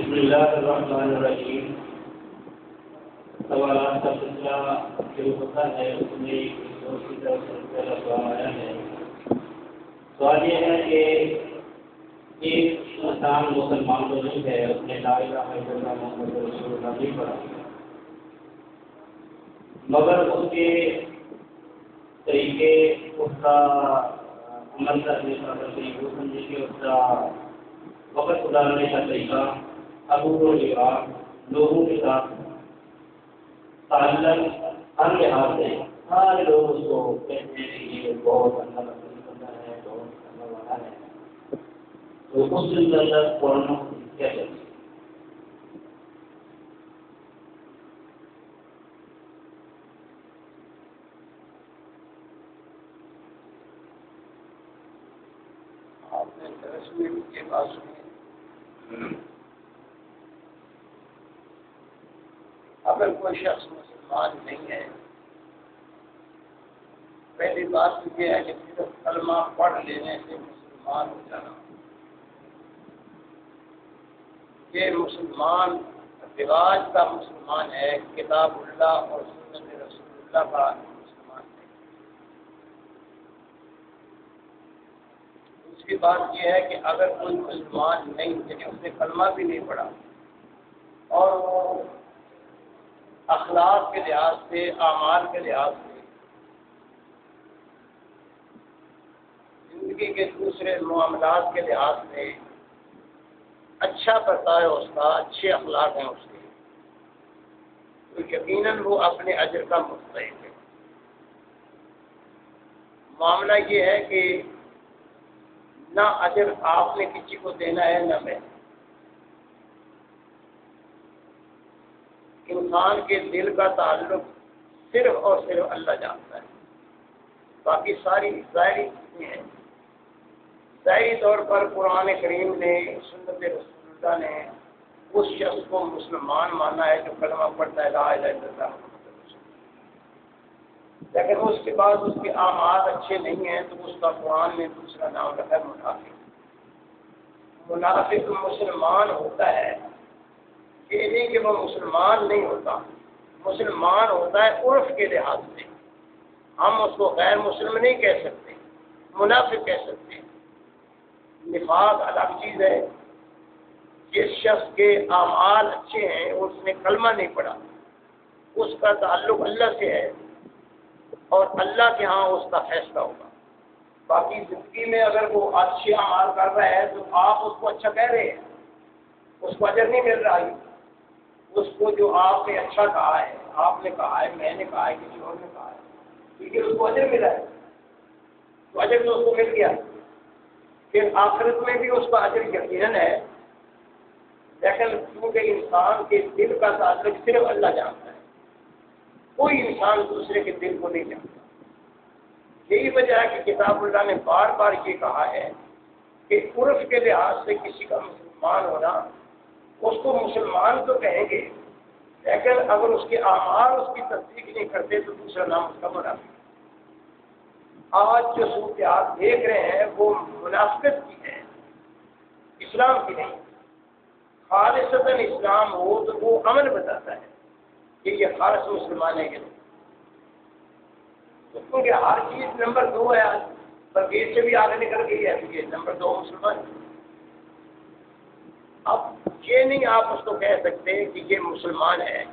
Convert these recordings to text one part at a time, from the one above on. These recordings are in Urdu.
بسم اللہ الرحمن الرحیم. سوالات کا سلسلہ جو ہوتا ہے اس میں دوست کی طرف سے پہلا سوال آیا ہے. سوال یہ ہے کہ ایک انسان مسلمان تو نہیں ہے، اس نے لا الہ الا اللہ محمد رسول اللہ نہیں پڑھا، مگر اس کے طریقے، اس کا عمل کرنے کا طریقہ، سمجھے کہ اس کا وقت گزارنے کا طریقہ، ابو و لباس، لوگوں کے ساتھ تعلق، ہر لحاظ سے سارے لوگ اس کو کہتے ہیں کہ یہ بہت اللہ کا پسند کرتا ہے، بہت اللہ والا ہے. تو اس کے اندر پڑھنا کیا چاہیے؟ آپ نے تصویر کے بات سنی. اگر کوئی شخص مسلمان نہیں ہے، پہلی بات تو یہ ہے کہ صرف کلمہ پڑھ لینے سے مسلمان ہو جانا. یہ مسلمان رواج کا مسلمان ہے، کتاب اللہ اور سنت رسول اللہ کا مسلمان ہے. دوسری بات یہ ہے کہ اگر کوئی مسلمان نہیں، یعنی اس نے کلمہ بھی نہیں پڑھا اور وہ اخلاق کے لحاظ سے، اعمال کے لحاظ سے، زندگی کے دوسرے معاملات کے لحاظ سے اچھا کرتا ہے، اس کا اچھے اخلاق ہیں اس کے، تو یقیناً وہ اپنے اجر کا مستحق ہے. معاملہ یہ ہے کہ نہ اجر آپ نے کسی کو دینا ہے نہ میں. انسان کے دل کا تعلق صرف اور صرف اللہ جانتا ہے، باقی ساری ظاہری چیزیں ہیں. ظاہری طور پر قرآن کریم نے، سنت رسول اللہ نے اس شخص کو مسلمان مانا ہے جو کلمہ پڑھتا ہے لا الہ الا اللہ محمد رسول اللہ. لیکن اس کے بعد اس کے اعمال اچھے نہیں ہیں تو اس کا قرآن نے دوسرا نام رکھا ہے منافق. منافق مسلمان ہوتا ہے، یہ نہیں کہ وہ مسلمان نہیں ہوتا، مسلمان ہوتا ہے عرف کے لحاظ سے. ہم اس کو غیر مسلم نہیں کہہ سکتے، منافق کہہ سکتے ہیں. نفاق الگ چیز ہے. جس شخص کے اعمال اچھے ہیں اور اس نے کلمہ نہیں پڑھا، اس کا تعلق اللہ سے ہے اور اللہ کے ہاں اس کا فیصلہ ہوگا. باقی زندگی میں اگر وہ اچھے اعمال کر رہا ہے تو آپ اس کو اچھا کہہ رہے ہیں، اس کو اجر نہیں مل رہا ہے. اس کو جو آپ نے اچھا کہا ہے، آپ نے کہا ہے، میں نے کہا ہے، کسی اور نے کہا ہے، کیونکہ اس کو اجر ملا ہے، تو اجر تو اس کو مل گیا. پھر آخرت میں بھی اس کا اجر یقیناً ہے. لیکن کیونکہ انسان کے دل کا تعلق صرف اللہ جانتا ہے، کوئی انسان دوسرے کے دل کو نہیں جانتا. یہی وجہ ہے کہ کتاب اللہ نے بار بار یہ کہا ہے کہ عرف کے لحاظ سے کسی کا مسلمان ہونا، اس کو مسلمان تو کہیں گے، لیکن اگر اس کے اعمال اس کی تصدیق نہیں کرتے تو دوسرا نام اس کا منافق. آج جو صورتحال دیکھ رہے ہیں وہ منافقت کی ہے، اسلام کی نہیں. خالصتاً اسلام ہو تو وہ عمل بتاتا ہے کہ یہ خالص مسلمان ہے کہ نہیں. تو کیونکہ ہر چیز نمبر 2 ہے آج، تربیت سے بھی آگے نکل گئی ہے، یہ نمبر 2 مسلمان. اب یہ نہیں آپ اس کو کہہ سکتے کہ یہ مسلمان ہے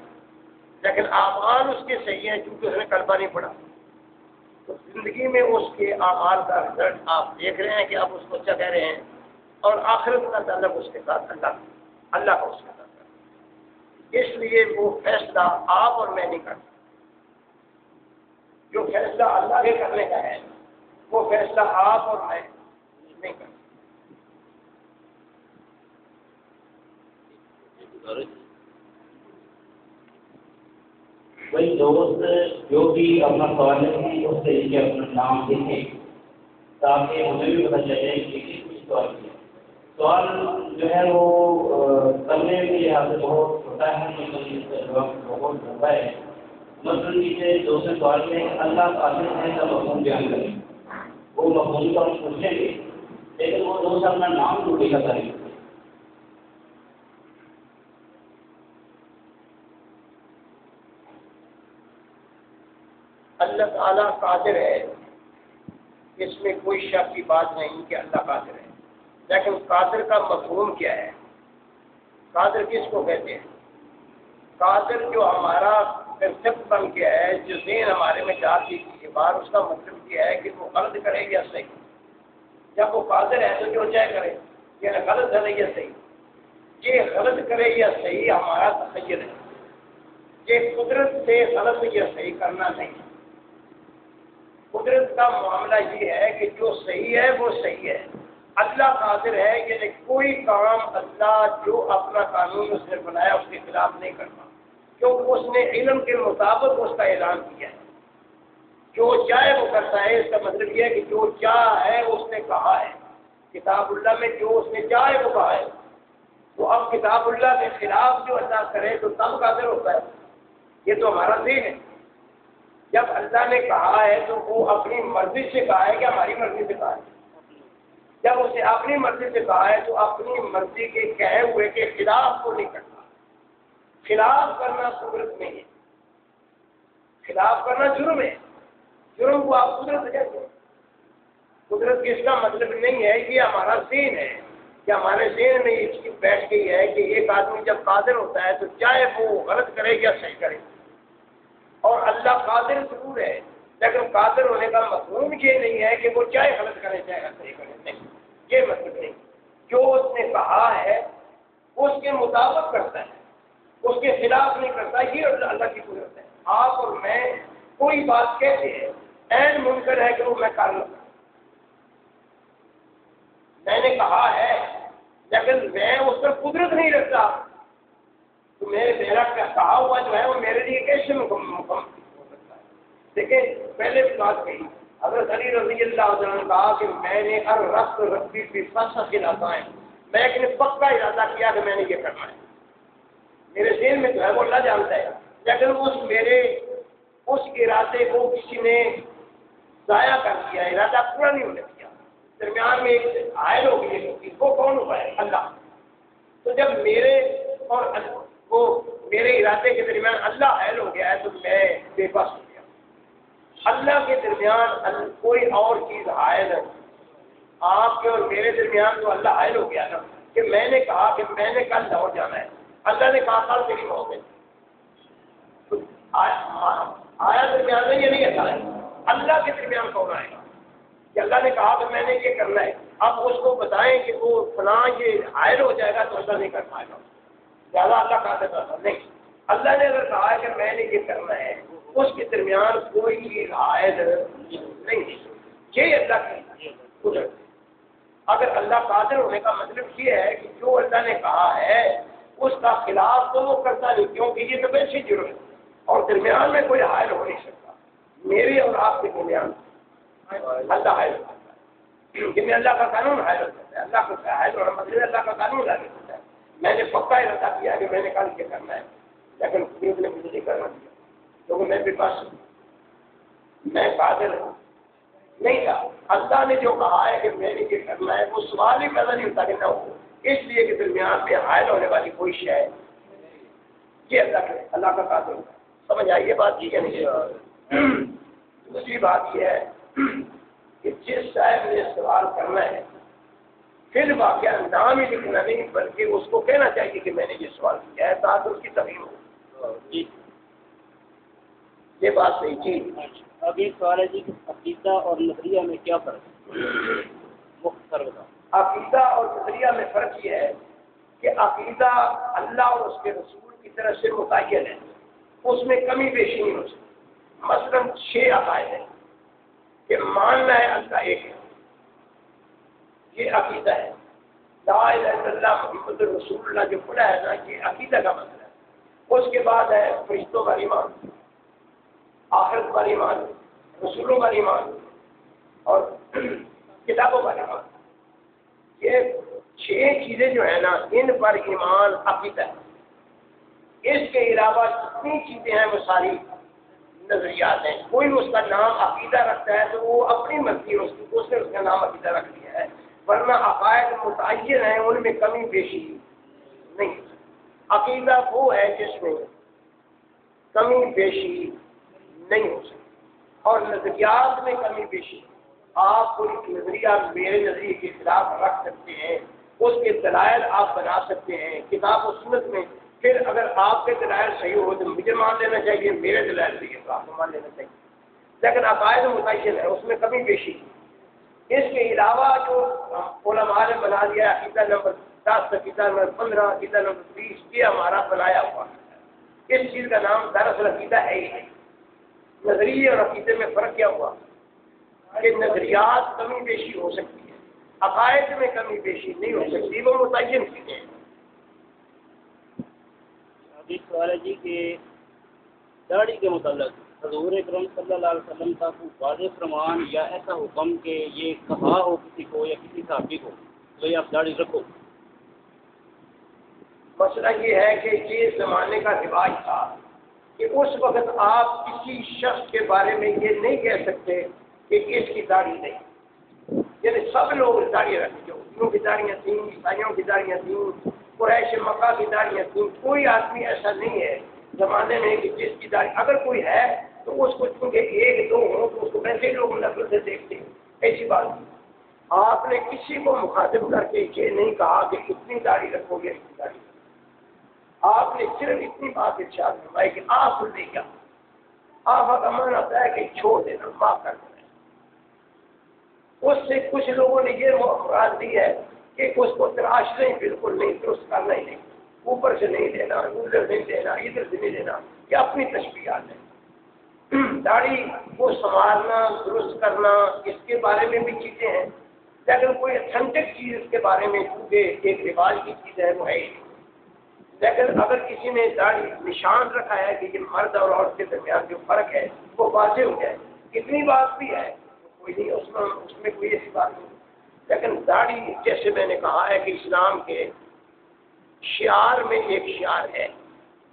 لیکن اعمال اس کے صحیح ہیں کیونکہ اس نے کلمہ نہیں پڑھا. تو زندگی میں اس کے اعمال کا رزلٹ آپ دیکھ رہے ہیں کہ آپ اس کو اچھا کہہ رہے ہیں، اور آخرت کا تعلق اس کے ساتھ اللہ کا اس کے ساتھ ہے. اس لیے وہ فیصلہ آپ اور میں نہیں کرتے. جو فیصلہ اللہ کے کرنے کا ہے وہ فیصلہ آپ اور میں نہیں کرتے. وہی دوست جو بھی اپنا سوال ہے اس طریقے اپنا نام لکھیں تاکہ ہمیں بھی پتہ چلے کہ کس سوال کیا. سوال جو ہے وہ کرنے کے لحاظ سے بہت چھوٹا ہے، وقت بہت لمبا ہے. مثلاً نیچے دوسرے سوال میں اللہ تعالی ہے کا مفہوم بیان کریں، وہ مفہوم کو ہم پوچھیں گے لیکن وہ دوست اپنا نام ڈھونڈے کا طریقہ. اللہ تعالیٰ قادر ہے، اس میں کوئی شک کی بات نہیں کہ اللہ قادر ہے، لیکن قادر کا مفہوم کیا ہے؟ قادر کس کو کہتے ہیں؟ قادر جو ہمارا کنسپٹ بن گیا ہے، جو ذہن ہمارے میں جاتی ہے بار، اس کا مطلب کیا ہے کہ وہ غلط کرے یا صحیح؟ جب وہ قادر ہے تو جو چاہے کرے، یا غلط کرے یا صحیح؟ یہ غلط کرے یا صحیح ہمارا تخیل ہے، یہ قدرت سے غلط یا صحیح کرنا نہیں ہے۔ قدرت کا معاملہ یہ ہے کہ جو صحیح ہے وہ صحیح ہے۔ اللہ قادر ہے، یعنی کوئی کام اللہ جو اپنا قانون اس نے بنایا اس کے خلاف نہیں کرتا، کیونکہ اس نے علم کے مطابق اس کا اعلان کیا ہے۔ جو چاہے وہ کرتا ہے، اس کا مطلب یہ ہے کہ جو چاہا ہے اس نے کہا ہے۔ کتاب اللہ میں جو اس نے چاہے وہ کہا ہے، تو اب کتاب اللہ کے خلاف جو اللہ کرے تو تب قادر ہوتا ہے۔ یہ تو ہمارا دین ہے۔ جب اللہ نے کہا ہے تو وہ اپنی مرضی سے کہا ہے کہ ہماری مرضی سے کہا ہے؟ جب اس نے اپنی مرضی سے کہا ہے تو اپنی مرضی کے کہے ہوئے کے خلاف کو نہیں کرنا۔ خلاف کرنا قدرت نہیں ہے، خلاف کرنا جرم ہے۔ جرم کو آپ قدرت کہتے ہیں۔ قدرت کی اس کا مطلب نہیں ہے کہ ہمارا ذہن ہے، کہ ہمارے ذہن میں یہ چیز بیٹھ گئی ہے کہ ایک آدمی جب قادر ہوتا ہے تو چاہے وہ غلط کرے یا صحیح کرے۔ اور اللہ قادر ضرور ہے، لیکن قادر ہونے کا مفہوم یہ نہیں ہے کہ وہ چاہے غلط کرے چاہے صحیح کرے، نہیں، یہ مطلب نہیں۔ جو اس نے کہا ہے اس کے مطابق کرتا ہے، اس کے خلاف نہیں کرتا، یہ اللہ کی قدرت ہے۔ آپ اور میں کوئی بات کہتے ہیں، عین ممکن ہے کہ وہ میں کر لوں، میں نے کہا ہے لیکن میں اس پر قدرت نہیں رکھتا، تو میرا کہا ہوا جو ہے وہ میرے لیے کیسے مکمل ہو سکتا ہے؟ دیکھیں پہلے بھی بات کہی، حضرت علی رضی اللہ عنہ نے کہا کہ میں نے ہر رقص ربی کی فصل کھلاتا ہے، میں ایک نے پکا ارادہ کیا کہ میں نے یہ کرنا ہے، میرے ذہن میں جو ہے وہ اللہ جانتا ہے، لیکن اس ارادے کو کسی نے ضائع کر دیا، ارادہ پورا نہیں ہونے دیا، درمیان میں ایک حائل ہو گئی ہے، وہ کون ہوا ہے؟ اللہ۔ تو جب میرے اور وہ میرے ارادے کے درمیان اللہ حائل ہو گیا ہے تو میں بے بس ہو گیا۔ اللہ کے درمیان کوئی اور چیز حائل ہے، آپ کے اور میرے درمیان تو اللہ حائل ہو گیا نا، کہ میں نے کہا کہ میں نے کل لاہور جانا ہے، اللہ نے کہا کل تیری موت ہے، آیا درمیان میں یہ نہیں ہے، اللہ کے درمیان کون آئے گا؟ کہ اللہ نے کہا کہ میں نے یہ کرنا ہے، اب اس کو بتائیں کہ وہ فلاں یہ حائل ہو جائے گا تو اللہ نہیں کر پائے گا، زیادہ اللہ کہا دیتا نہیں۔ اللہ نے اگر کہا ہے کہ میں نے یہ کرنا ہے، اس کے درمیان کوئی چیز حائل نہیں ہے، یہ اللہ کی قدرت ہے۔ اگر اللہ قادر ہونے کا مطلب یہ ہے کہ جو اللہ نے کہا ہے اس کا خلاف تو وہ کرتا نہیں، کیونکہ یہ تو ویسے جرم ہے، اور درمیان میں کوئی حائل ہو نہیں سکتا، میرے اور آپ کے درمیان اللہ حائل ہوتا ہے، جن میں اللہ کا قانون حائل ہوتا ہے، اللہ کا حائل ہونا مطلب اللہ کا قانون حائل ہوتا ہے۔ میں نے پکا ارادہ کیا کہ میں نے کل یہ کرنا ہے، لیکن قدرت نے مجھے نہیں کرنا دیا، کیونکہ میں بھی پاس میں قادر نہیں تھا۔ اللہ نے جو کہا ہے کہ میں نے یہ کرنا ہے وہ سوال ہی پیدا نہیں ہوتا کہ نہ ہو، اس لیے کہ درمیان میں حائل ہونے والی کوئی شے ہے، یہ اللہ کا قادر ہوتا ہے۔ سمجھ آئیے بات یہ نہیں؟ دوسری بات یہ ہے کہ جس صاحب نے سوال کرنا ہے پھر واقعہ نام ہی لکھنا نہیں، بلکہ اس کو کہنا چاہیے کہ میں نے یہ سوال کیا ہے تاکہ اس کی تفہیم ہو۔ جی یہ بات صحیح جی۔ اب ایک سوال ہے جی کہ عقیدہ اور نظریہ میں کیا فرق ہے؟ مختصر بتاؤ۔ عقیدہ اور نظریہ میں فرق یہ ہے کہ عقیدہ اللہ اور اس کے رسول کی طرف سے متعین ہے، اس میں کمی بیشی نہیں ہو سکتی۔ مثلاً 6 عقائد ہیں کہ ماننا ہے اللہ ایک ہے، یہ عقیدہ ہے۔ لا الہ الا اللہ محمد رسول اللہ جو پڑھا ہے نا، یہ عقیدہ کا مسئلہ ہے۔ اس کے بعد ہے فرشتوں کا ایمان، آخرت پر ایمان، رسولوں پر ایمان اور کتابوں پر ایمان۔ یہ 6 چیزیں جو ہیں نا، ان پر ایمان عقیدہ ہے۔ اس کے علاوہ جتنی چیزیں ہیں وہ ساری نظریات ہیں۔ کوئی اس کا نام عقیدہ رکھتا ہے تو وہ اپنی مرضی ہے، اس نے اس کا نام عقیدہ رکھ دیا ہے، ورنہ عقائد متعین ہیں، ان میں کمی بیشی نہیں۔ عقیدہ وہ ہے جس میں کمی بیشی نہیں ہو سکتی۔ اور نظریات میں کمی بیشی. آپ کوئی نظریہ میرے نظریے کے خلاف رکھ سکتے ہیں، اس کے دلائل آپ بنا سکتے ہیں کتاب و سنت میں. پھر اگر آپ کے دلائل صحیح ہو تو مجھے مان لینا چاہیے، میرے دلائل صحیح ہو تو آپ کو مان لینا چاہیے. لیکن عقائد متعین ہے، اس میں کمی بیشی. اس کے علاوہ جو علماء نے بنا دیا عقیدہ نمبر 10، عقیدہ نمبر 15، عقیدہ نمبر 20، یہ ہمارا بنایا ہوا ہے. اس چیز کا نام دراصل عقیدہ ہے ہی نہیں. نظریے اور عقیدے میں فرق کیا ہوا کہ نظریات کمی بیشی ہو سکتی ہے، عقائد میں کمی بیشی نہیں ہو سکتی، وہ متعین چیزیں ہیں. ابھی سوال ہے جی کہ داڑھی کے متعلق حضور اکرم صلی اللہ علیہ وسلم کا کوئی واضح فرمان یا ایسا حکم کہ یہ کہا ہو کسی کو یا کسی صحابی کو تو یہ آپ داڑھی رکھو؟ مسئلہ یہ ہے کہ یہ زمانے کا رواج تھا کہ اس وقت آپ کسی شخص کے بارے میں یہ نہیں کہہ سکتے کہ اس کی داڑھی نہیں. یعنی سب لوگ داڑھی رکھتے، ہندوؤں کی داڑیاں تھیں، عیسائیوں کی داڑیاں تھیں، قریش مکہ کی داڑیاں تھیں. کوئی آدمی ایسا نہیں ہے زمانے میں کہ جس کی داڑھی، اگر کوئی ہے تو اس کو چونکہ ایک دو ہوں تو اس کو ویسے لوگ نظر سے دیکھتے ہیں. ایسی بات نہیں. آپ نے کسی کو مخاطب کر کے یہ نہیں کہا کہ اتنی داڑھی رکھو گے اتنی داڑھی. آپ نے صرف اتنی بات ارشاد فرمائی کہ آپ لے گیا. آپ کا من آتا ہے کہ چھوڑ دینا، معاف کر دینا. اس سے کچھ لوگوں نے یہ مراد دی ہے کہ اس کو تراش نہیں، بالکل نہیں، درست کرنا ہی نہیں، اوپر سے نہیں دینا، ادھر نہیں دینا، ادھر سے نہیں دینا. یہ اپنی تشبیہات ہے. داڑھی کو سنوارنا، درست کرنا، اس کے بارے میں بھی چیزیں ہیں، لیکن کوئی اتھینٹک چیز اس کے بارے میں چونکہ ایک رواج کی چیز ہے وہ ہے ہی نہیں. لیکن اگر کسی نے داڑھی نشان رکھا ہے کہ یہ مرد اور عورت کے درمیان جو فرق ہے وہ واضح ہو جائے، اتنی بات بھی ہے کوئی نہیں، اس میں کوئی ایسی بات نہیں. لیکن داڑھی جیسے میں نے کہا ہے کہ اسلام کے شعار میں ایک شعار ہے،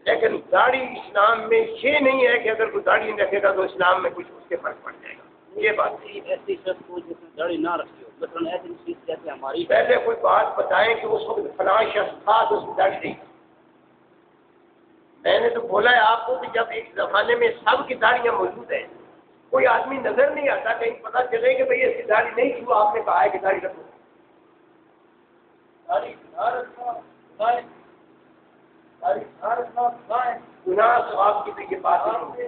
لیکن داڑھی اسلام میں یہ نہیں ہے کہ اگر کوئی داڑھی نہیں رکھے گا تو اسلام میں کچھ اس کے فرق پڑ جائے گا. یہ بات نہیں. ایسی شخص کو جس نے داڑھی نہ رکھی ہو، مثلاً ایسی چیز جیسے ہماری پہلے کوئی بات بتائیں کہ اس وقت فلاں شخص تھا تو اس کی داڑھی نہیں. میں نے تو بولا ہے آپ کو کہ جب ایک زمانے میں سب کی داڑیاں موجود ہیں، کوئی آدمی نظر نہیں آتا، کہیں پتہ چلے کہ بھئی اس کی داڑھی نہیں تھی، وہ آپ نے کہا ہے کہ داڑھی رکھو. داڑھی نہ رکھنا گناہ ہے، داڑھی نہ رکھنا گناہ ہے. گناہ تو آپ کی تو یہ بات نہیں ہے.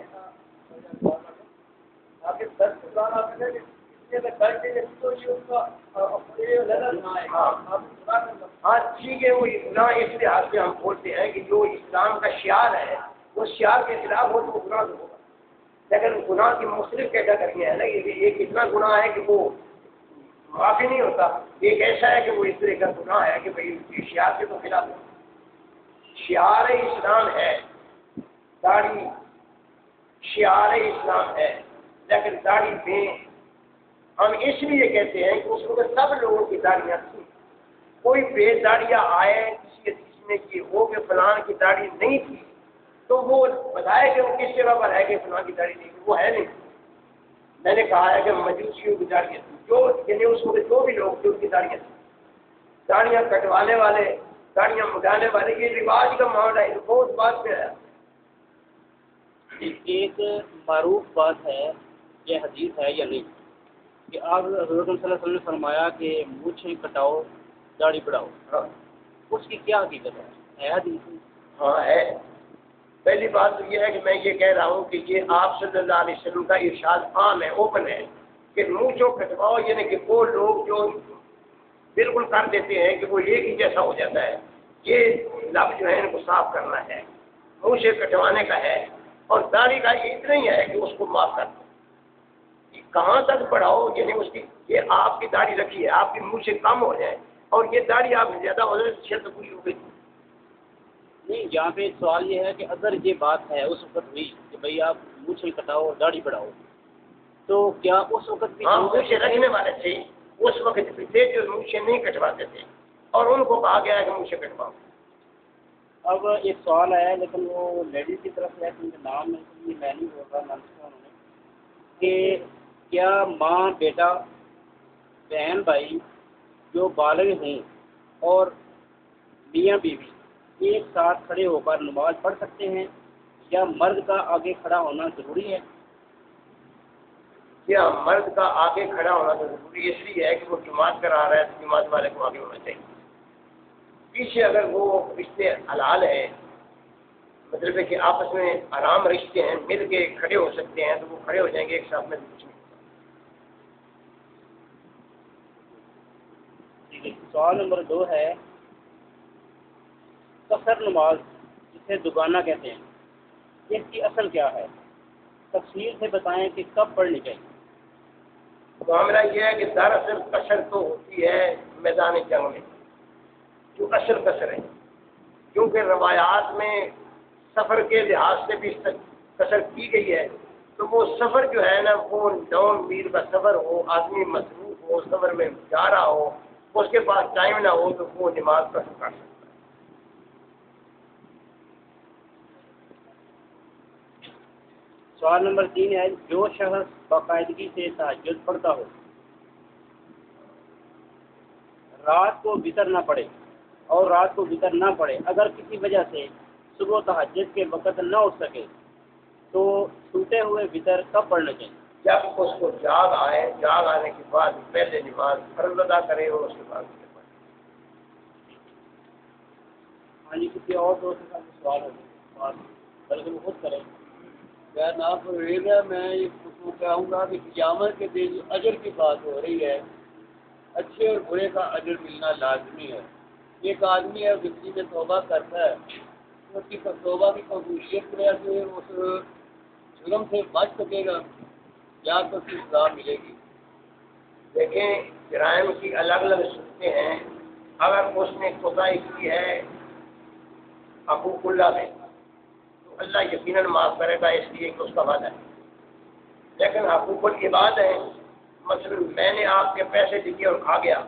ہاں ٹھیک ہے، وہ گناہ اس لحاظ سے ہم بولتے ہیں کہ جو اسلام کا شعار ہے وہ شعار کے خلاف ہو تو وہ گناہ ہوگا. لیکن گناہ کی مختلف کیٹیگری ہے نا، ایک اتنا گناہ ہے کہ وہ معافی نہیں ہوتا، ایک ایسا ہے کہ وہ اس طرح کا گناہ ہے کہ بھائی شعار کے تو خلاف ہے. شعار اسلام ہے داڑھی، شعار اسلام ہے، لیکن داڑھی میں ہم اس لیے کہتے ہیں کہ اس وقت سب لوگوں کی داڑیاں تھیں. کوئی بے داڑیاں آئے کسی حدیث میں کہ وہ کہ فلان کی داڑھی نہیں تھی تو وہ بتائے کہ وہ کس جگہ پر ہے کہ فلان کی داڑھی نہیں تھی، وہ ہے نہیں. میں نے کہا ہے کہ مجوسیوں کی داڑیاں تھیں، جو یعنی اس وقت جو بھی لوگ تھے ان کی داڑیاں تھیں. داڑیاں کٹوانے والے، داڑیاں مڈانے والے، یہ رواج کا معاملہ ہے، بہت بات پہ ہے. ایک معروف بات ہے، یہ حدیث ہے یا نہیں کہ آپ حضرت صلی اللہ علیہ وسلم نے فرمایا کہ مونچھیں کٹاؤ داڑھی بڑھاؤ، اس کی کیا حقیقت ہے حدیث؟ ہاں ہے. پہلی بات تو یہ ہے کہ میں یہ کہہ رہا ہوں کہ یہ آپ صلی اللہ علیہ وسلم کا ارشاد عام ہے، اوپن ہے کہ مونچھوں کٹواؤ، یعنی کہ وہ لوگ جو بالکل کر دیتے ہیں کہ وہ ایک ہی جیسا ہو جاتا ہے، یہ لفظ جو ہے ان کو صاف کرنا ہے، مونچھیں کٹوانے کا ہے. اور داڑھی کا اتنا ہی ہے کہ اس کو معاف کر دو. کہاں تک بڑھاؤ، یعنی اس کی یہ آپ کی داڑھی رکھی ہے، آپ کی مونچھیں کم ہو جائیں اور یہ داڑھی آپ زیادہ ہو جائے، شرط پوری ہو گئی. نہیں، یہاں پہ سوال یہ ہے کہ اگر یہ بات ہے اس وقت ہوئی کہ بھئی آپ مونچھیں کٹاؤ داڑھی بڑھاؤ، تو کیا اس وقت بھی مونچھیں رکھنے والے تھے اس وقت بھی تھے جو مونچھیں نہیں کٹواتے تھے اور ان کو کہا گیا ہے کہ مونچھیں کٹواؤ. اب ایک سوال ہے لیکن وہ لیڈیز کی طرف سے ہے کہ ان کا نام میں نہیں بول رہا، نام سے انہوں نے کہ کیا ماں بیٹا بہن بھائی جو بالغ ہوں اور میاں بیوی ایک ساتھ کھڑے ہو کر نماز پڑھ سکتے ہیں یا مرد کا آگے کھڑا ہونا ضروری ہے؟ یا مرد کا آگے کھڑا ہونا تو ضروری اس لیے ہے کہ وہ جماعت کرا رہا ہے تو جماعت والے کو آگے ہونا چاہیے. پیچھے اگر وہ رشتے حلال ہیں، مطلب ہے کہ آپس میں آرام رشتے ہیں، مل کے کھڑے ہو سکتے ہیں، تو وہ کھڑے ہو جائیں گے ایک ساتھ میں. کچھ نہیں. ٹھیک ہے. سوال نمبر 2 ہے قصر نماز جسے دوگانہ کہتے ہیں، اس کی اصل کیا ہے؟ تفصیل سے بتائیں کہ کب پڑھنی چاہیے. معاملہ یہ ہے کہ دراصل قصر تو ہوتی ہے میدان جنگ میں، جو اصل قصر ہے، کیونکہ روایات میں سفر کے لحاظ سے بھی قصر کی گئی ہے. تو وہ سفر جو ہے نا، وہ 9 میل کا سفر ہو، آدمی مصروف ہو، سفر میں جا رہا ہو، اس کے پاس ٹائم نہ ہو، تو وہ نماز قصر کر سکتا ہے. سوال نمبر 3 ہے جو شخص باقاعدگی سے تہجد پڑھتا ہو، رات کو وتر نہ پڑے اور رات کو وتر نہ پڑے، اگر کسی وجہ سے صبح تہجد کے وقت نہ اٹھ سکے تو چھوٹے ہوئے وتر کب پڑھنا چاہیے؟ جب اس کو جاگ آئے، جاگ آنے کے بعد پہلے نماز فرض ادا کرے اور اس کے بعد پڑھے. ہاں جی، کسی اور دوست کے ساتھ سوال ہو بلکہ وہ خود کریں. کیا نام پرویز ہے؟ میں یہ کہوں گا کہ قیامت کے دن جو اجر کی بات ہو رہی ہے، اچھے اور برے کا اجر ملنا لازمی ہے. ایک آدمی ہے زندگی میں توبہ کرتا ہے، اس کی توبہ کی قبولیت میں سے اس جرم سے بچ سکے گا یا تو اس کی سزا ملے گی. دیکھیں، جرائم کی الگ الگ صورتیں ہیں. اگر اس نے کوتاہی کی ہے حقوق اللہ میں تو اللہ یقیناً معاف کرے گا، اس لیے کہ اس کا وعدہ ہے. لیکن حقوق العباد ہے، مثلا میں نے آپ کے پیسے دیے اور کھا گیا،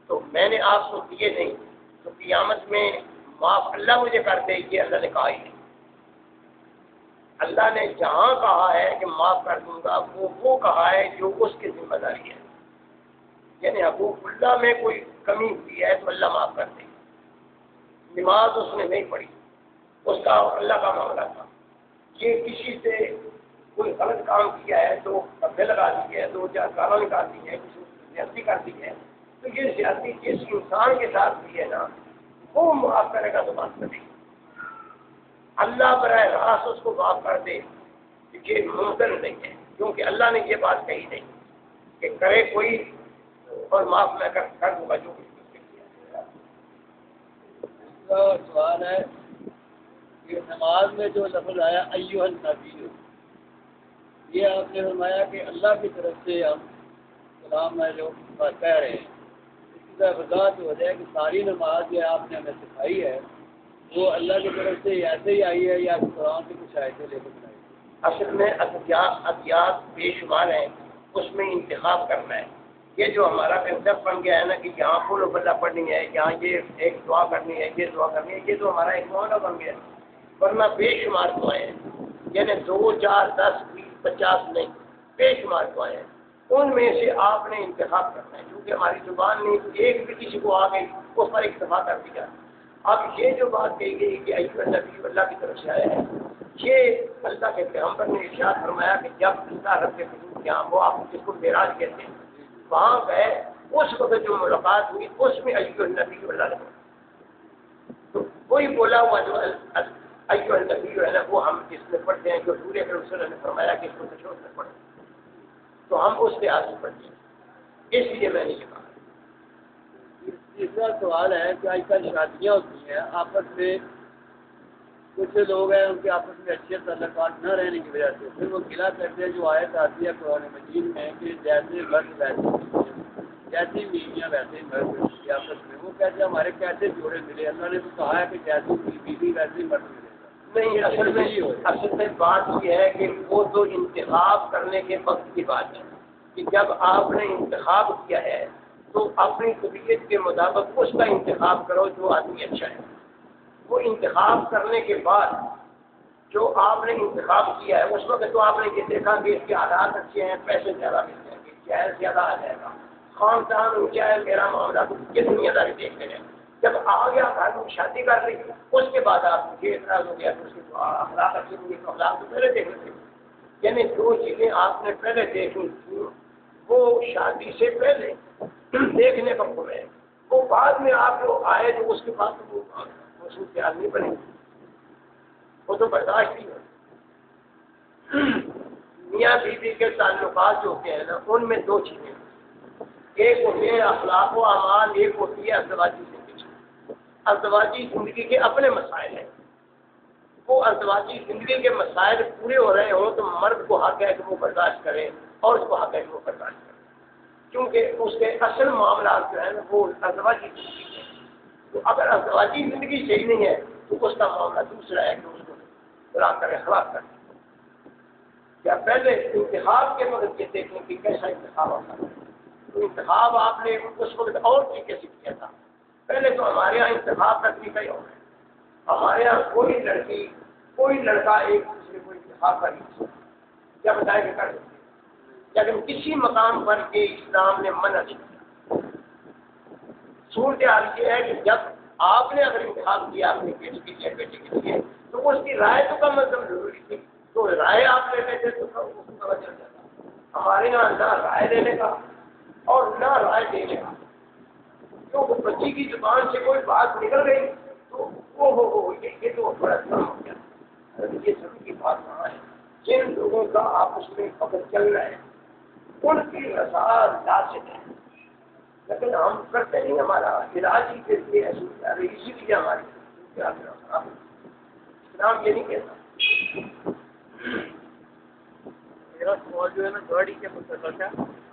تو میں نے آپ کو دیے نہیں، تو قیامت میں معاف اللہ مجھے کر دے، یہ اللہ نے کہا ہی نہیں. اللہ نے جہاں کہا ہے کہ معاف کر دوں گا، وہ کہا ہے جو اس کی ذمہ داری ہے. یعنی حقوق اللہ میں کوئی کمی ہوئی ہے تو اللہ معاف کر دے. نماز اس نے نہیں پڑھی، اس کا اللہ کا معاملہ تھا. یہ کسی سے کوئی غلط کام کیا ہے تو قبضے لگا دی ہے، 2-4 گالیاں نکال دی ہے، کسی سے زیادتی کر دی ہے، تو یہ زیادتی جس انسان کے ساتھ بھی ہے نا، وہ معاف کرے گا تو بات کرے گا. اللہ براہ راست اس کو معاف کر دے، یہ ممکن نہیں ہے، کیونکہ اللہ نے یہ بات کہی نہیں کہ کرے کوئی اور معاف میں کر دوں گا جو کچھ اس نے کیا. اس کا سوال ہے کہ نماز میں جو لفظ آیا ایھا النبی، یہ آپ نے فرمایا کہ اللہ کی طرف سے ہم سلام ہے جو کہہ رہے ہیں. اس کی وضاحت ہو جائے کہ ساری نماز یہ آپ نے ہمیں سکھائی ہے وہ اللہ کی طرف سے ایسے ہی آئی ہے یا قرآن سے کچھ آیتیں لے کر بنائی؟ اصل میں ادیات بے شمار ہیں، اس میں انتخاب کرنا ہے. یہ جو ہمارا کنسپٹ بن گیا ہے نا کہ یہاں فل بلّہ پڑھنی ہے، یہاں یہ ایک دعا کرنی ہے، یہ دعا کرنی ہے، یہ تو ہمارا ایک معاملہ بن گیا ہے. ورنہ بے شمار دعائیں ہیں، یعنی 2 4 10 20 50 نہیں، بے شمار دعائیں ہیں. ان میں سے آپ نے انتخاب کرنا ہے، کیونکہ ہماری زبان نے ایک بھی کسی کو آ گئی اس پر اکتفا کر دیا. اب یہ جو بات کہی گئی کہ ایھا النبی اللہ کی طرف سے آیا ہے، یہ اللہ کے پیغمبر نے ارشاد فرمایا کہ جب اللہ رب کے حضور یہاں وہ آپ جس کو معراج کہتے ہیں وہاں گئے، اس وقت جو ملاقات ہوئی اس میں ایھا النبی اللہ نے تو کوئی بولا ہوا جو ایھا النبی جو ہے نا وہ ہم اس میں پڑھتے ہیں، جو حضور اکرم صلی اللہ علیہ وسلم نے فرمایا کہ اس کو تشہد میں پڑھیں، تو ہم اس کے آگے پڑھتے ہیں. اس لیے میں نے یہ کہا. تیسرا سوال ہے کہ آج کل شادیاں ہوتی ہیں آپس میں، کچھ لوگ ہیں ان کے آپس میں اچھے تعلقات نہ رہنے کی وجہ سے پھر وہ گلا کرتے ہیں جو آیت آتی ہے قرآن مجید میں کہ جیسے مرد ویسے جیسی بیویاں ویسے مرد کی آپس میں، وہ کہتے ہیں ہمارے کیسے جوڑے ملے؟ اللہ نے تو کہا ہے کہ جیسی بیوی ویسے مرد ملے گا. نہیں، اصل میں بات یہ ہے کہ وہ تو انتخاب کرنے کے وقت کی بات ہے کہ جب آپ نے انتخاب کیا ہے تو اپنی طبیعت کے مطابق اس کا انتخاب کرو جو آدمی اچھا ہے. وہ انتخاب کرنے کے بعد جو آپ نے انتخاب کیا ہے اس وقت تو آپ نے یہ دیکھا کہ اس کے حالات اچھے ہیں، پیسے زیادہ مل جائیں گے، چہر زیادہ آ جائے گا، خاندان اونچا ہے، میرا معاملہ تو یہ دنیا داری دیکھتے ہیں. جب آ گیا گھر میں شادی کر لی، اس کے بعد آپ کو یہ اعتراض ہو گیا کہ اس کے اخلاق اچھے ہوں گے، تو اخلاق تو پہلے دیکھ لیتے. یعنی دو چیزیں آپ نے پہلے دیکھنی تھی، وہ شادی سے پہلے دیکھنے کا حکم ہے، وہ بعد میں آپ جو آئے تو اس کے بعد تو وہ صورتحال نہیں بنے گی، وہ تو برداشت نہیں ہوتی۔ میاں بیوی کے تعلقات جو ہوتے ہیں نا، ان میں دو چیزیں ہیں، ایک ہوتے ہیں اخلاق و اعمال، ایک ہوتی ہے ازدواجی زندگی۔ ازدواجی زندگی کے اپنے مسائل ہیں، وہ ازدواجی زندگی کے مسائل پورے ہو رہے ہوں تو مرد کو حق ہے کہ وہ برداشت کرے اور اس کو حق ہے کہ وہ برداشت کرے، کیونکہ اس کے اصل معاملات جو ہیں نا وہ ازدواجی زندگی ہے۔ تو اگر ازدواجی زندگی صحیح نہیں ہے تو اس کا معاملہ دوسرا ہے کہ اس کو طلاق کرے، خلاف کرے۔ یا پہلے انتخاب کے وقت یہ دیکھیں کہ کیسا انتخاب ہوتا ہے، تو انتخاب آپ نے اس وقت اور طریقے سے کیا تھا۔ پہلے تو ہمارے یہاں انتخاب کا طریقہ ہی اور ہے، ہمارے یہاں کوئی لڑکی کوئی لڑکا ایک دوسرے کو انتخاب کر نہیں کیا بتائے کہ کر سکتے، لیکن کسی مقام پر کے اسلام نے منع نہیں کیا۔ صورتحال یہ ہے کہ جب آپ نے اگر انتخاب کیا اپنی بیٹی کے لیے بیٹے کے لیے تو اس کی رائے تو کم از کم ضروری تھی، تو رائے آپ لیتے تھے تو اس کو پتا چل جاتا۔ ہمارے یہاں نہ رائے لینے کا اور نہ رائے دینے کا، کیونکہ بچی کی زبان سے کوئی بات نکل گئی تو وہ یہ تو بڑا کام ہو گیا۔ یہ سب کی بات کہاں ہے؟ جن لوگوں کا آپس میں فقط چل رہا ہے ان کی رضا لازم ہے، لیکن ہم کرتے نہیں، ہمارا علاج ہی کے لیے ایسی جا رہی، اسی لیے ہماری اسلام یہ نہیں کہتا۔ میرا سوال جو ہے نا گاڑی کے متعلق ہے،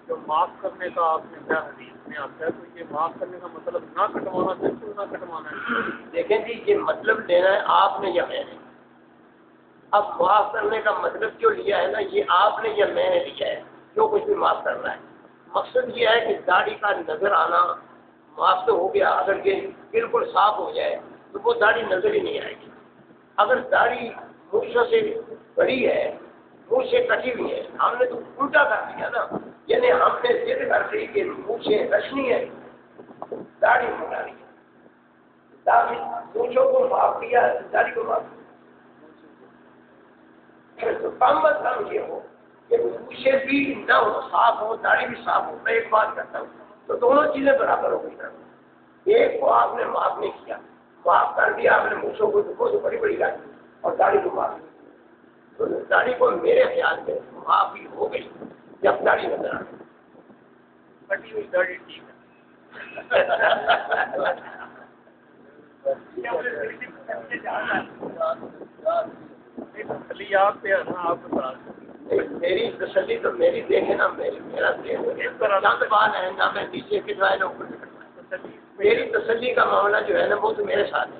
جو معاف کرنے کا آپ نے کیا حدیث میں آتا ہے، تو یہ معاف کرنے کا مطلب نہ کٹوانا، بالکل نہ کٹوانا ہے؟ دیکھیں جی، یہ مطلب لینا ہے آپ نے یا میں نے۔ اب معاف کرنے کا مطلب جو لیا ہے نا، یہ آپ نے یا میں نے لیا ہے، جو کچھ بھی معاف کرنا ہے۔ مقصد یہ ہے کہ داڑھی کا نظر آنا معاف تو ہو گیا، اگر یہ بالکل صاف ہو جائے تو وہ داڑھی نظر ہی نہیں آئے گی۔ اگر داڑھی مچھوں سے بڑی ہے، منہ سے کٹی ہوئی ہے، ہم نے تو الٹا کر دیا نا، یعنی ہم نے ضد کر دی کہ منہ سے رشنی ہے، داڑھی منڈا رہی ہے، داڑھی مونچھوں کو معاف کیا، داڑھی کو معاف کیا۔ تو کم از کم یہ ہو کہ مونچھیں بھی نہ ہو، صاف ہو، داڑھی بھی صاف ہو۔ میں ایک بات کرتا ہوں تو دونوں چیزیں برابر ہو گئی نا۔ ایک کو آپ نے معاف نہیں کیا، معاف کر دیا آپ نے مونچھوں کو تو بڑی بڑی گاڑی اور داڑھی کو معاف کیا، تو داڑھی کو میرے خیال میں معافی ہو گئی جب داڑھی نظر آ گئی۔ کٹی ہوئی داڑھی ٹھیک ہے۔ آپ پہ آپ بتا میری تسلی تو میری دیکھے نا، میرا چند بال ہے نہ، میں نیچے کٹوائے نہ اوپر کٹوائے۔ میری تسلی کا معاملہ جو ہے نا وہ تو میرے ساتھ ہے،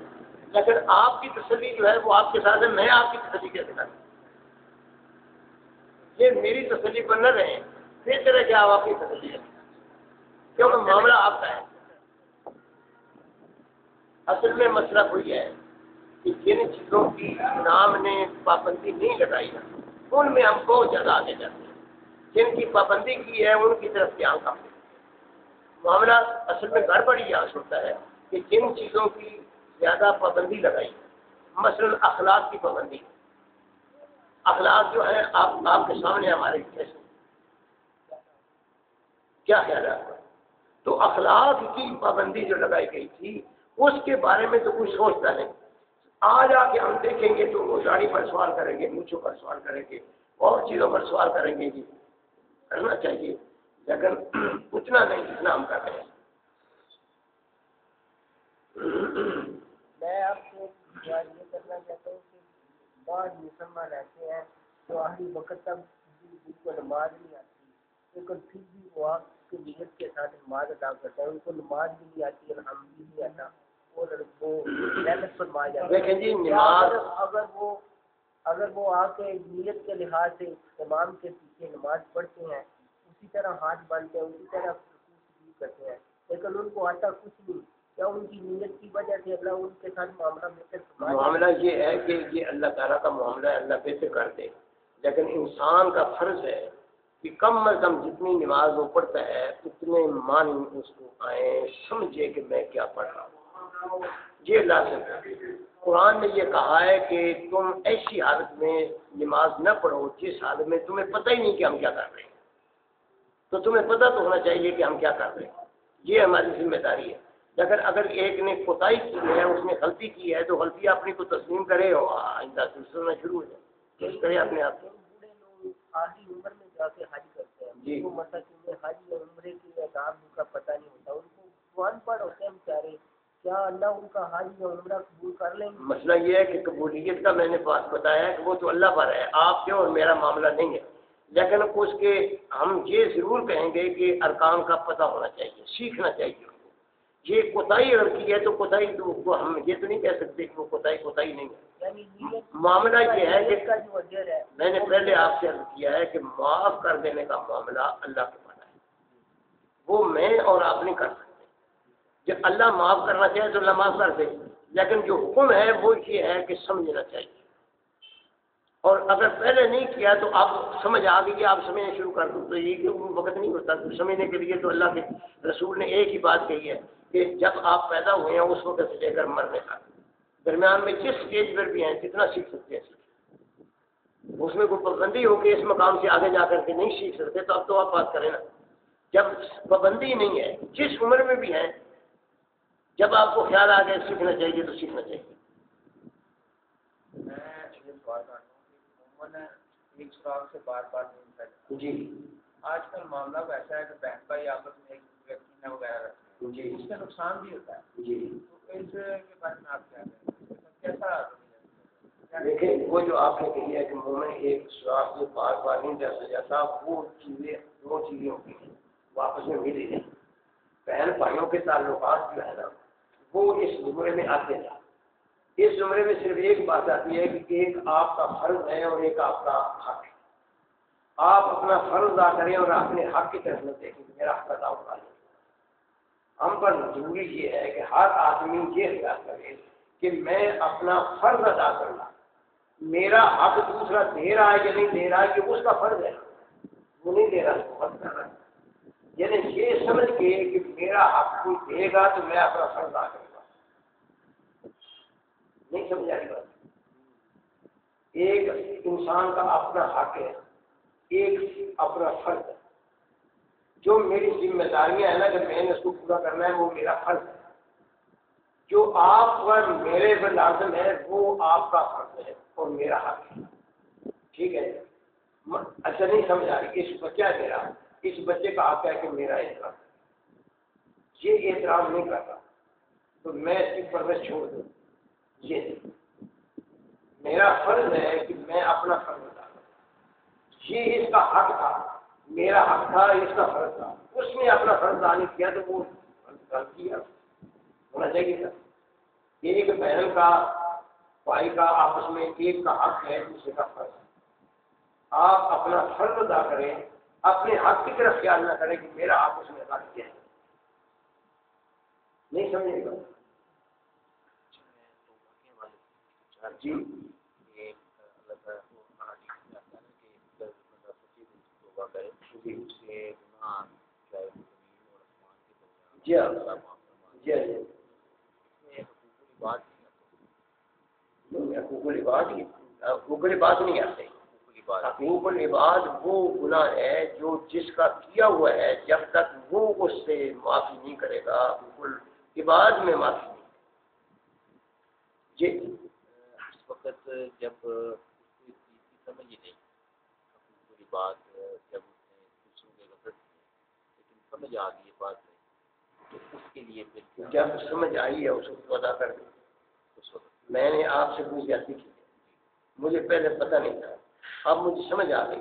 لیکن آپ کی تسلی جو ہے وہ آپ کے ساتھ ہے، میں آپ کی تسلی کیسے کروں؟ یہ میری تسلی پر نہ رہے، پھر طرح کیا آپ کی تسلی ہے، کیونکہ معاملہ آپ کا ہے۔ اصل میں مسئلہ کوئی ہے کہ جن چیزوں کی اسلام نے پابندی نہیں لگائی نا، ان میں ہم بہت زیادہ آگے جاتے ہیں، جن کی پابندی کی ہے ان کی طرف دھیان کم ہے۔ معاملہ اصل میں گڑبڑ یہاں ہوتا ہے کہ جن چیزوں کی زیادہ پابندی لگائی، مثلا اخلاق کی پابندی، اخلاق جو ہے آپ کے سامنے ہمارے کیسے کیا خیال ہے آپ کا؟ تو اخلاق کی پابندی جو لگائی گئی تھی اس کے بارے میں تو کوئی سوچتا نہیں۔ آج آ کے ہم دیکھیں گے تو وہ داڑھی پر سوال کریں گے، مونچھوں پر سوال کریں گے، اور چیزوں پر سوال کریں گے۔ جی کرنا چاہیے لیکن اتنا نہیں جتنا ہم کر رہے ہیں۔ میں آپ کو یہ کرنا چاہتا ہوں کہ بعض مسلمان ایسے ہیں جو آخری وقت تک جن کو نماز نہیں آتی، لیکن پھر بھی وہ آپ کی نیت کے ساتھ نماز ادا کرتے ہیں، ان کو نماز بھی نہیں آتی، الحمد بھی نہیں آتا، اور وہ محنت فرمایا جاتا ہے۔ دیکھیں جی، نماز اگر وہ آ کے نیت کے لحاظ سے امام کے پیچھے نماز پڑھتے ہیں، اسی طرح ہاتھ باندھتے ہیں، اسی طرح کرتے ہیں، لیکن ان کو آتا کچھ نہیں، کیا ان کی نیت کی وجہ سے اللہ ان کے ساتھ معاملہ یہ ہے کہ یہ اللہ تعالیٰ کا معاملہ ہے، اللہ بہتر کر دے، لیکن انسان کا فرض ہے کہ کم از کم جتنی نماز وہ پڑھتا ہے اتنے معنی اس کو آئیں، سمجھے کہ میں کیا پڑھ رہا ہوں، یہ لازم ہے۔ قرآن نے یہ کہا ہے کہ تم ایسی حالت میں نماز نہ پڑھو جس حالت میں تمہیں پتہ ہی نہیں کہ ہم کیا کر رہے ہیں. تو تمہیں پتہ تو ہونا چاہیے کہ ہم کیا کر رہے ہیں. یہ ہماری ذمہ داری ہے. اگر ایک نے کوتاہی کی ہے، اس نے غلطی کی ہے، تو غلطی اپنی کو تسلیم کرے اور آئندہ سلسلہ شروع ہو جائے. کوشش کرے اپنے آپ کو. بوڑھے لوگ آدھی عمر میں جا کے حج کرتے ہیں، جی. وہ مساکین حج اور عمرے کی احکام کا پتہ نہیں ہوتا، ان کو وہ ان پڑھ ہوتے ہیں بیچارے، کیا اللہ ان کا حج اور عمرہ قبول کر لیں گے؟ مسئلہ یہ ہے کہ قبولیت کا میں نے بات بتایا ہے کہ وہ تو اللہ پر ہے، آپ کے اور میرا معاملہ نہیں ہے. لیکن اس کے ہم یہ ضرور کہیں گے کہ ارکان کا پتہ ہونا چاہیے، سیکھنا چاہیے. یہ کوتاہی اگر کی ہے تو کوتاہی کو ہم یہ تو نہیں کہہ سکتے کہ وہ کوتاہی نہیں ہے. یعنی نیت معاملہ یہ ہے کہ کا جو اجر ہے، میں نے پہلے آپ سے عرض کیا ہے کہ معاف کر دینے کا معاملہ اللہ کے پاس ہے، وہ میں اور آپ نہیں کر سکتے. جب اللہ معاف کرنا چاہے تو اللہ معاف کر دے، لیکن جو حکم ہے وہ یہ ہے کہ سمجھنا چاہیے. اور اگر پہلے نہیں کیا تو آپ سمجھ آ گئی، آپ سمجھنا شروع کر دو، تو یہ کہ وقت نہیں ہوتا. تو سمجھنے کے لیے تو اللہ کے رسول نے ایک ہی بات کہی ہے کہ جب آپ پیدا ہوئے ہیں اس وقت سے لے کر مرنے تک درمیان میں جس اسٹیج پر بھی ہیں جتنا سیکھ سکتے ہیں سیکھیں. اس میں کوئی پابندی ہو کہ اس مقام سے آگے جا کر کے نہیں سیکھ سکتے تو اب تو آپ بات کریں نا. جب پابندی نہیں ہے، جس عمر میں بھی ہیں، جب آپ کو خیال آ گیا سیکھنا چاہیے تو سیکھنا چاہیے. میں یہ بات کرتا ہوں کہ عموماً ایک سراغ سے بار بار نہیں کرتا. جی. آج کل معاملہ ویسا ہے کہ بہن بھائی آپس میں ایک ویکسین وغیرہ رکھتے ہیں. جی. اس کا نقصان بھی ہوتا ہے. جی. تو اس کے بارے میں آپ کیا کہیں گے؟ کیسا دیکھیں، وہ جو آپ نے کہی ہے کہ مومن ایک سراغ سے بار بار نہیں جا جاتا، وہ چیزیں دو چیزیں ہوتی ہیں وہ آپس میں ملی نہیں. بہن بھائیوں کے تعلقات جو ہے نا وہ اس زمرے میں آتے ہیں. اس زمرے میں صرف ایک بات آتی ہے کہ ایک آپ کا فرض ہے اور ایک آپ کا حق ہے. آپ اپنا فرض ادا کریں اور اپنے حق کی طرف نہ دیکھیں کہ میرا حق ادا ہوگا. ہم پر ضروری یہ ہے کہ ہر آدمی یہ خیال کرے کہ میں اپنا فرض ادا کروں. میرا حق دوسرا دے رہا ہے کہ نہیں دے رہا ہے کہ اس کا فرض ہے، وہ نہیں دے رہا اس کو فرض کر رہا ہے. یعنی یہ سمجھ کے کہ میرا حق کوئی دے گا تو میں اپنا فرض ادا کروں گا. نہیں سمجھ آئی بات. ایک انسان کا اپنا حق ہے، ایک اپنا فرض ہے. جو میری ذمہ داریاں ہیں نا کہ میں نے اس کو پورا کرنا ہے وہ میرا فرض ہے. جو آپ پر میرے پر لازم ہے وہ آپ کا فرض ہے اور میرا حق ہے. ٹھیک ہے. اچھا نہیں سمجھ آ رہی. اس بچہ میرا، اس بچے کا حق ہے کہ میرا احترام، یہ احترام نہیں کرتا تو میں اس کی پرورش چھوڑ دوں. یہ میرا فرض ہے کہ میں اپنا فرض ادا کروں. یہ اس کا حق تھا، میرا حق تھا، اس کا فرض تھا. اس نے اپنا فرض ادا نہیں کیا تو وہ غلطی ہونا چاہیے تھا. ایک بہن کا بھائی کا آپس میں ایک کا حق ہے دوسرے کا فرض ہے. آپ اپنا فرض ادا کریں، اپنے حق کی طرف خیال نہ کریں کہ میرا حق اس نے ادا کیا ہے. نہیں سمجھے گا. جی. جی جی حقوق العباد نہیں آتے. حقوق العباد وہ گناہ ہے جو جس کا کیا ہوا ہے جب تک وہ اس سے معافی نہیں کرے گا حقوق العباد میں معافی نہیں. جی. اس وقت جب سمجھ ہی نہیں حقوق العباد، جب اس نے دوسروں کے غلط لیکن سمجھ آ گئی بات نہیں تو اس کے لیے پھر جب سمجھ آئی ہے اس کو ادا کر دیں. اس وقت میں نے آپ سے کوئی زیادتی کی، مجھے پہلے پتہ نہیں تھا، اب مجھے سمجھ آ گئی.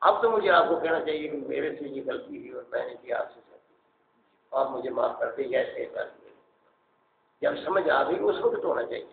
اب تو مجھے آپ کو کہنا چاہیے کہ میرے سے یہ غلطی ہوئی اور میں نے کی آپ سے زیادتی، آپ مجھے معاف کر دیں یا ایسے بات. جب سمجھ آ گئی اس وقت ہونا چاہیے.